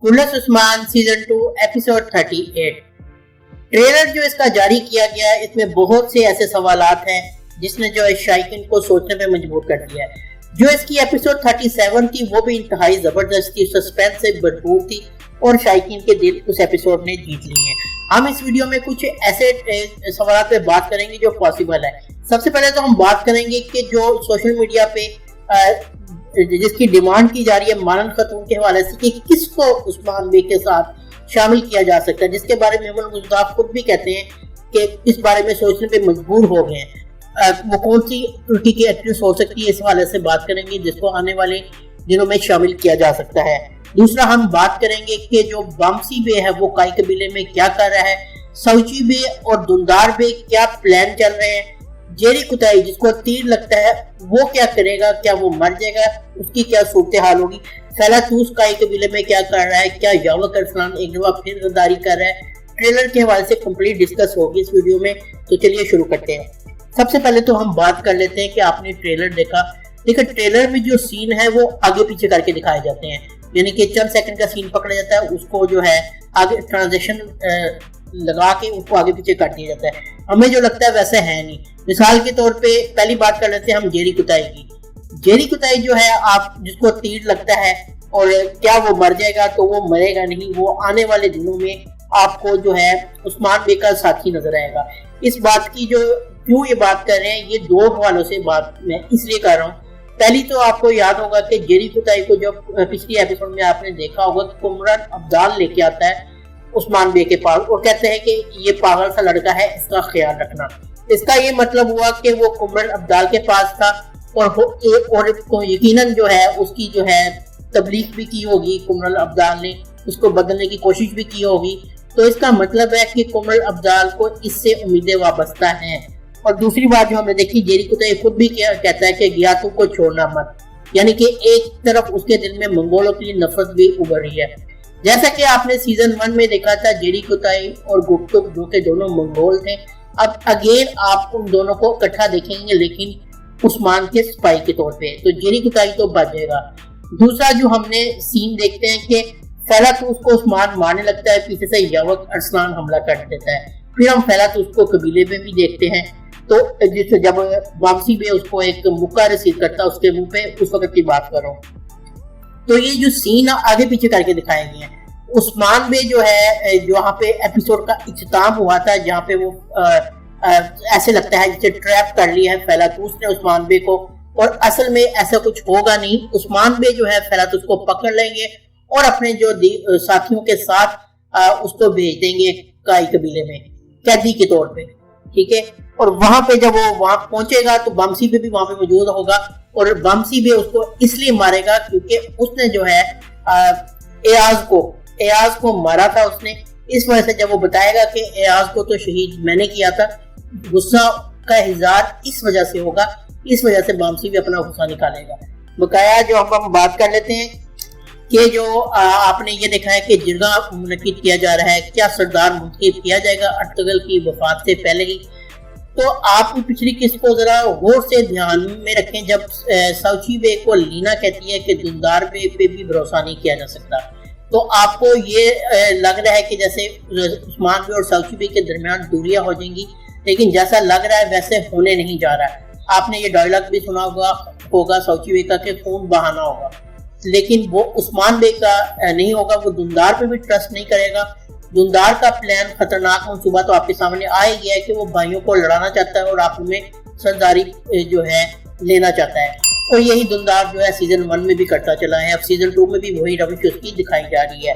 खुल्लस Usman season 2 episode 38। Trailer जो इसका जारी किया गया है इसमें बहुत से ऐसे सवालात हैं जिसने जो शायकीन को सोचने पे मजबूर कर दिया है। जो इसकी एपिसोड 37 थी वो भी इंतहाई जबरदस्त थी, सस्पेंस से भरपूर थी और शायकीन के दिल उस एपिसोड ने जीत लिए हैं। हम इस वीडियो में कुछ ऐसे सवाल पे बात करेंगे जो पॉसिबल है। सबसे पहले तो हम बात करेंगे कि जो सोशल मीडिया पे जिसकी डिमांड की जा रही है मानन खातून के हवाले से कि किसको उस्मान बे के साथ शामिल किया जा सकता है, जिसके बारे में इमरान मुस्तफा खुद भी कहते हैं कि इस बारे में सोचने पे मजबूर हो गए हैं। वो कौन सी तुर्की की एक्ट्रेस हो सकती है, इस हवाले से बात करेंगे जिसको आने वाले दिनों में शामिल किया जा सकता है। दूसरा हम बात करेंगे कि जो बामसी बे है वो काई कबीले में क्या कर रहा है, सऊची बे और दुंदार बे क्या प्लान चल रहे हैं, जेरी कुताई जिसको तीर लगता है वो क्या करेगा, क्या वो मर जाएगा, उसकी क्या सूरत हाल होगी, फैलातूस काई कबीले में क्या कर रहा है, क्या यावक अरसलान एक दफा फिर गद्दारी कर रहा है। ट्रेलर के हवाले से कंप्लीट डिस्कस होगी इस वीडियो में, तो चलिए शुरू करते हैं। सबसे पहले तो हम बात कर लेते हैं कि आपने ट्रेलर देखा। देखिए ट्रेलर में जो सीन है वो आगे पीछे करके दिखाए जाते हैं, यानी कि चंद सेकंड का सीन पकड़ा जाता है, उसको जो है आगे ट्रांजेक्शन लगा के उसको आगे पीछे कर दिया जाता है। हमें जो लगता है वैसे है नहीं। मिसाल के तौर पे पहली बात कर लेते हैं हम जेरी कुताई की। जेरी कुताई जो है आप जिसको तीर लगता है और क्या वो मर जाएगा, तो वो मरेगा नहीं, वो आने वाले दिनों में आपको जो है उस्मान बे का साथी नजर आएगा। इस बात की जो क्यों ये बात कर रहे हैं, ये दो हवालों से बात मैं इसलिए कर रहा हूँ। पहली तो आपको याद होगा कि जेरी कुताई को जब पिछली एपिसोड में आपने देखा होगा तो कुमरान अब्दाल लेके आता है उस्मान बे के पास और कहते हैं कि ये पागल सा लड़का है, इसका ख्याल रखना। इसका ये मतलब हुआ कि वो कुमरान अब्दाल के पास था और यकीनन जो है उसकी जो है तबलीग भी की होगी, कुमरान अब्दाल ने उसको बदलने की कोशिश भी की होगी। तो इसका मतलब है कि कुमरान अब्दाल को इससे उम्मीदें वाबस्ता हैं। और दूसरी बात जो हमने देखी, जेरी कुताई खुद भी कहता है कि गियातू को छोड़ना मत, यानी कि एक तरफ उसके दिल में मंगोलों की नफरत भी उभर रही है। जैसा कि आपने सीजन 1 में देखा था जेरी कुताई और गुप्तुक जो के दोनों मंगोल थे, अब अगेन आप उन दोनों को इकट्ठा देखेंगे लेकिन उस्मान के स्पाई के तौर पे, तो जेरी कुताई तो बच जाएगा। दूसरा जो हमने सीन देखते हैं कि फैलातूस को उस्मान मारने लगता है, पीछे से यावक अरसलान हमला कर देता है। फिर हम फैलातूस को कबीले में भी देखते हैं, तो जिससे जब वापसी में उसको एक मुक्का रिसीव करता है उसके मुंह पे, उस वक्त की बात कर रहा हूँ। तो ये जो सीन आगे पीछे करके दिखाए गए हैं, उस्मान बे जो है जो वहाँ पे एपिसोड का इख्तिताम हुआ था, जहाँ पे वो ऐसे लगता है जैसे ट्रैप कर लिया है फैलातूस ने उस्मान बे को, और असल में ऐसा कुछ होगा नहीं। उस्मान बे जो है फैलातूस को पकड़ लेंगे और अपने जो साथियों के साथ उसको भेज देंगे काई कबीले में कैदी के तौर पे, ठीक है। और वहां पे जब वो वहां पहुंचेगा तो बामसी बे भी वहां पे मौजूद होगा और बामसी बे उसको इसलिए मारेगा क्योंकि उसने जो है एयाज को मारा था उसने। इस वजह से जब वो बताएगा कि एयाज को तो शहीद मैंने किया था, गुस्सा का इजहार इस वजह से होगा, इस वजह से बामसी भी अपना गुस्सा निकालेगा। बकाया जो हम बात कर लेते हैं कि जो आपने ये देखा है कि जिरगा मुनक़िद किया जा रहा है, क्या सरदार मुनक़िद किया जाएगा अर्तुगरुल की वफात से पहले ही। तो आप पिछली किस्त को जरा गौर से ध्यान में रखें। जब सऊची बे को लीना कहती है कि दुंदार बे पे भी भरोसा नहीं किया जा सकता, तो आपको ये लग रहा है कि जैसे उस्मान बे और सऊची बे के दरमियान दूरियां हो जाएंगी, लेकिन जैसा लग रहा है वैसे होने नहीं जा रहा है। आपने ये डायलॉग भी सुना होगा सऊची बे का कि खून बहाना होगा, लेकिन वो उस्मान बे का नहीं होगा, वो दुंदार पे भी ट्रस्ट नहीं करेगा। दुंदार का प्लान खतरनाक मंसूबा तो आपके सामने आ ही गया है कि वो भाइयों को लड़ाना चाहता है और आप में सरदारी जो है लेना चाहता है, और यही दुंदार जो है सीजन 1 में भी करता चला है। अब सीजन 2 में भी वही रविश उसकी दिखाई जा रही है,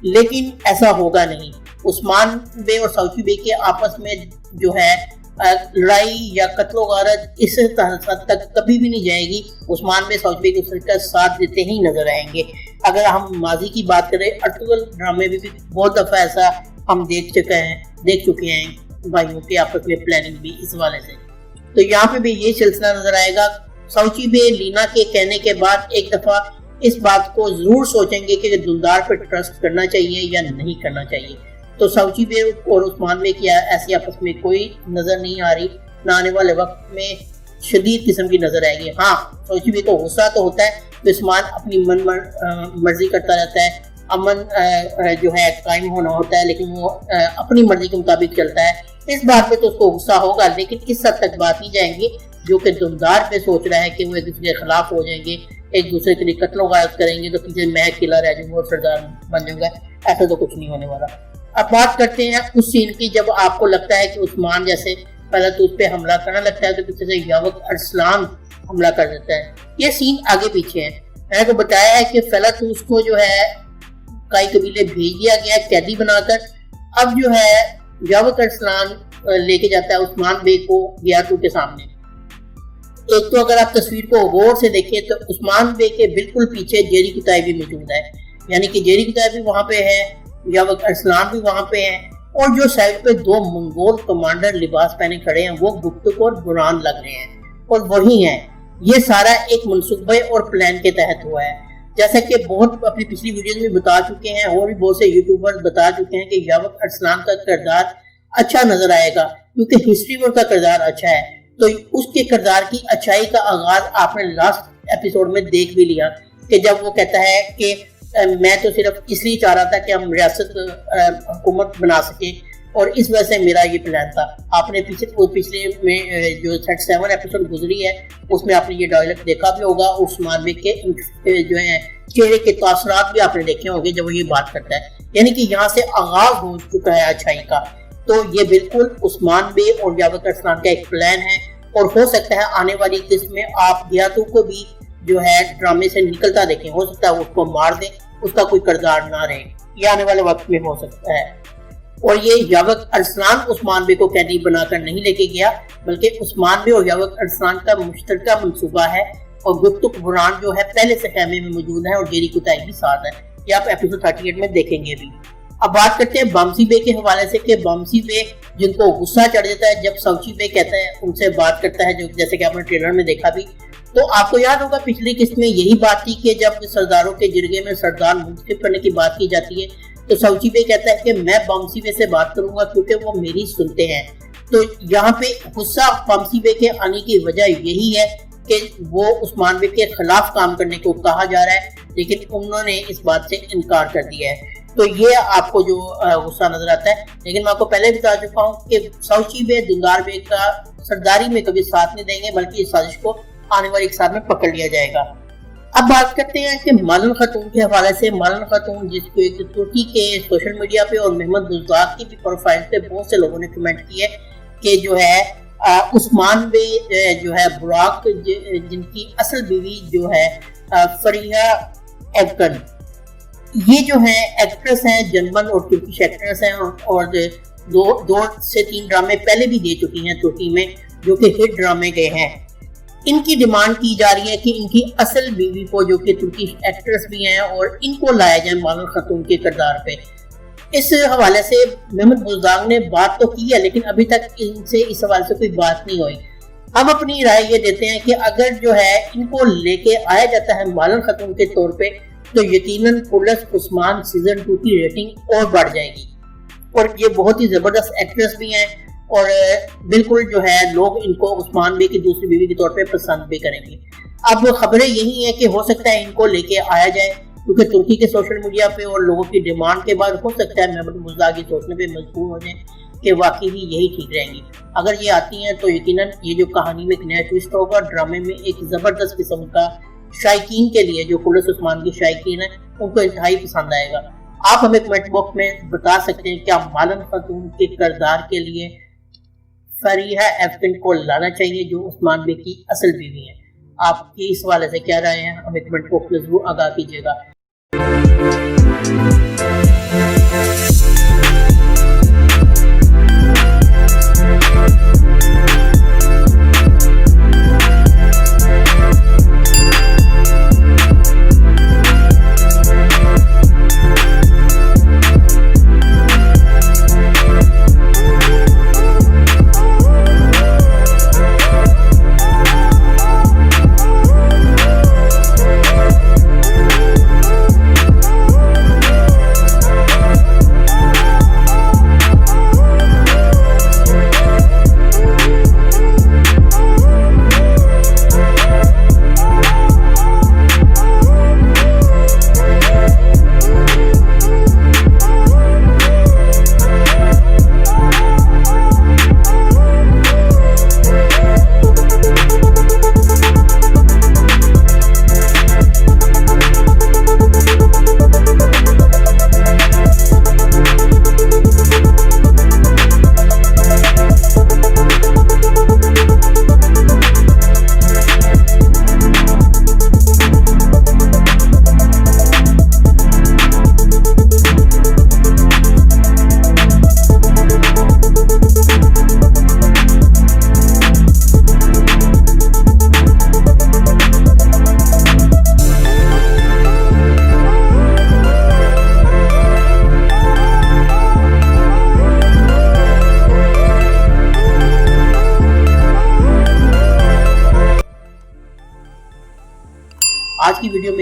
लेकिन ऐसा होगा नहीं। उस्मान बे और सऊची बे के आपस में जो है लड़ाई या कत्लो गारत इस हद तक कभी भी नहीं जाएगी। उस्मान बे सऊची बे के साथ देते ही नजर आएंगे। अगर हम माजी की बात करें, अर्तुगरुल ड्रामे में भी बहुत दफा ऐसा हम देख चुके हैं भाइयों के आपस में प्लानिंग भी इस वाले से। तो यहाँ पे भी ये सिलसिला नजर आएगा। सऊची बे लीना के कहने के बाद एक दफा इस बात को जरूर सोचेंगे कि दुंदार पर ट्रस्ट करना चाहिए या नहीं करना चाहिए। तो सऊची बे और उस्मान बे की ऐसी आपस में कोई नजर नहीं आ रही, ना आने वाले वक्त में शदीद किस्म की नजर आएगी। हाँ, सऊची बे को गुस्सा तो होता है, उस्मान अपनी मन मर्जी करता रहता है, अमन जो है कायम होना होता है, लेकिन वो अपनी मर्जी के मुताबिक चलता है। इस बात पे तो उसको गुस्सा होगा, लेकिन इस हद तक बात नहीं जाएंगी जो कि दुमदार पे सोच रहा है कि वो एक दूसरे के खिलाफ हो जाएंगे, एक दूसरे के लिए कत्ल गायब करेंगे, तो किसी मैं अकेला रह जाऊंगा और सरदार बन जाऊंगा। ऐसा तो कुछ नहीं होने वाला। अब बात करते हैं उस सीन की जब आपको लगता है कि उस्मान जैसे पहले तो उस पर हमला करना लगता है, तो पीछे से यावक अरसलान हमला कर देता है। ये सीन आगे पीछे है। मैंने तो बताया है कि फलातूस को जो है कई कबीले भेज दिया गया कैदी बनाकर। अब जो है यावक अरसलान लेके जाता है उस्मान बे को गियातू के सामने। एक तो अगर आप तस्वीर को गौर से देखें तो उस्मान बे के बिल्कुल पीछे जेरी कुताई भी मौजूद है, यानी कि जेरी कुताई भी वहां पे है, यावक अरसलान भी वहां पे है, और जो साइड पे दो मंगोल कमांडर लिबास पहने खड़े हैं वो गुप्तक और बुरान लग रहे हैं और वही हैं। ये सारा एक मनसूबे और प्लान के तहत हुआ है। जैसा कि बहुत अपनी पिछली वीडियो में बता चुके हैं और भी बहुत से यूट्यूबर्स बता चुके हैं कि यावक अरसलान का किरदार अच्छा नजर आएगा क्योंकि हिस्ट्री में उनका किरदार अच्छा है। तो उसके किरदार की अच्छाई का आगाज आपने लास्ट एपिसोड में देख भी लिया कि जब वो कहता है कि मैं तो सिर्फ इसलिए चाह रहा था कि हम रियासत हुकूमत बना सके और इस वजह से मेरा ये प्लान था। आपने पिछले में जो 37 एपिसोड गुजरी है उसमें आपने ये डायलॉग देखा भी होगा। उस्मान बे के जो है चेहरे के तासरात भी आपने देखे होंगे जब वो ये बात करता है, यानी कि यहाँ से आगाज हो चुका है अच्छाई का। तो ये बिल्कुल उस्मान बे और यावक अरसलान का एक प्लान है और हो सकता है आने वाली किस्त में आप गियातू को भी जो है ड्रामे से निकलता देखें। हो सकता है उसको मार दें, उसका कोई किरदार ना रहे, ये आने वाले वक्त में हो सकता है। और ये यावक अरसलान उस्मान बे को कैदी बनाकर नहीं लेके गया, बल्कि उस्मान बे और यावक अरसलान का मुश्तरका मंसूबा है और गुप्तक बुरान जो है पहले से खेमे में मौजूद है और जेरी कुताई भी साथ है। ये आप एपिसोड 38 में देखेंगे भी। अब बात करते हैं बमसी बे के हवाले से कि बमसी बे जिनको गुस्सा चढ़ जाता है जब सौची बे कहता है उनसे बात करता है, जो जैसे कि आपने ट्रेलर में देखा भी। तो आपको याद होगा पिछली किस्त में यही बात थी कि जब सरदारों के जिरगे में सरदार मुंतखब करने की बात की जाती है तो सौची बे कहता है कि मैं बमसी बे से बात करूंगा क्योंकि वो मेरी सुनते हैं। तो यहाँ पे गुस्सा बमसी बे के आने की वजह यही है कि वो उस्मान बे के खिलाफ काम करने को कहा जा रहा है, लेकिन उन्होंने इस बात से इनकार कर दिया है। तो ये आपको जो गुस्सा नजर आता है। लेकिन मैं आपको पहले बता चुका हूँ कि सौची बे दुंदार बे का सरदारी में कभी साथ नहीं देंगे, बल्कि इस साजिश को आने वाले एक साल में पकड़ लिया जाएगा। अब बात करते हैं कि मालन खातून के हवाले से। मालन खातून जिसको एक तुर्की के सोशल मीडिया पे और मोहम्मद बुज़दाग की भी प्रोफाइल पे बहुत से लोगों ने कमेंट किए कि जो है उस्मान बे जो है बुराक जिनकी असल बीवी जो है फरीहा एवकन, ये जो है एक्ट्रेस हैं, जर्मन और तुर्किश एक्ट्रेस हैं और दो से तीन ड्रामे पहले भी दे चुकी हैं तुर्की में जो कि हिट ड्रामे गए हैं। इनकी डिमांड की जा रही है कि इनकी असल बीवी को जो कि तुर्की एक्ट्रेस भी हैं और इनको लाया जाए मालन खातून के किरदार पे। इस हवाले से मोहम्मद बुज़दाग ने बात तो की है, लेकिन अभी तक इनसे इस हवाले से कोई बात नहीं हुई। हम अपनी राय ये देते हैं कि अगर जो है इनको लेके आया जाता है मालन खातून के तौर पे तो यकीनन पुलिस उस्मान सीजन 2 की रेटिंग और बढ़ जाएगी। और ये बहुत ही जबरदस्त एक्ट्रेस भी हैं और बिल्कुल जो है लोग इनको उस्मान बे की दूसरी बीवी के तौर पे पसंद भी करेंगे। अब खबरें यही है कि हो सकता है इनको लेके आया जाए, क्योंकि तुर्की के सोशल मीडिया पे और लोगों की डिमांड के बाद हो सकता है मोहम्मद बुज़दाग सोचने पे मजबूर हो जाए कि वाकई ही यही ठीक रहेंगी। अगर ये आती हैं तो यकीनन ये जो कहानी में एक नया ट्विस्ट होगा, ड्रामे में एक जबरदस्त किस्म का शायकीन के लिए, जो पुलिस उस्मान की शायकीन है उनको इंतहाई पसंद आएगा। आप हमें कमेंट बॉक्स में बता सकते हैं क्या मालन खातून के किरदार के लिए फरीहा एवकन को लाना चाहिए जो उस्मान बे की असल बीवी है। आपकी इस हवाले से क्या राय है, हमें कमेंट बॉक्स में जरूर आगाह कीजिएगा।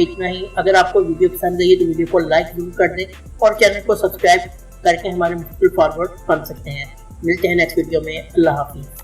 में इतना ही। अगर आपको वीडियो पसंद आई है तो वीडियो को लाइक जरूर कर दें और चैनल को सब्सक्राइब करके हमारे मुस्तकिल फॉरवर्ड बन सकते हैं। मिलते हैं नेक्स्ट वीडियो में। अल्लाह हाफिज़।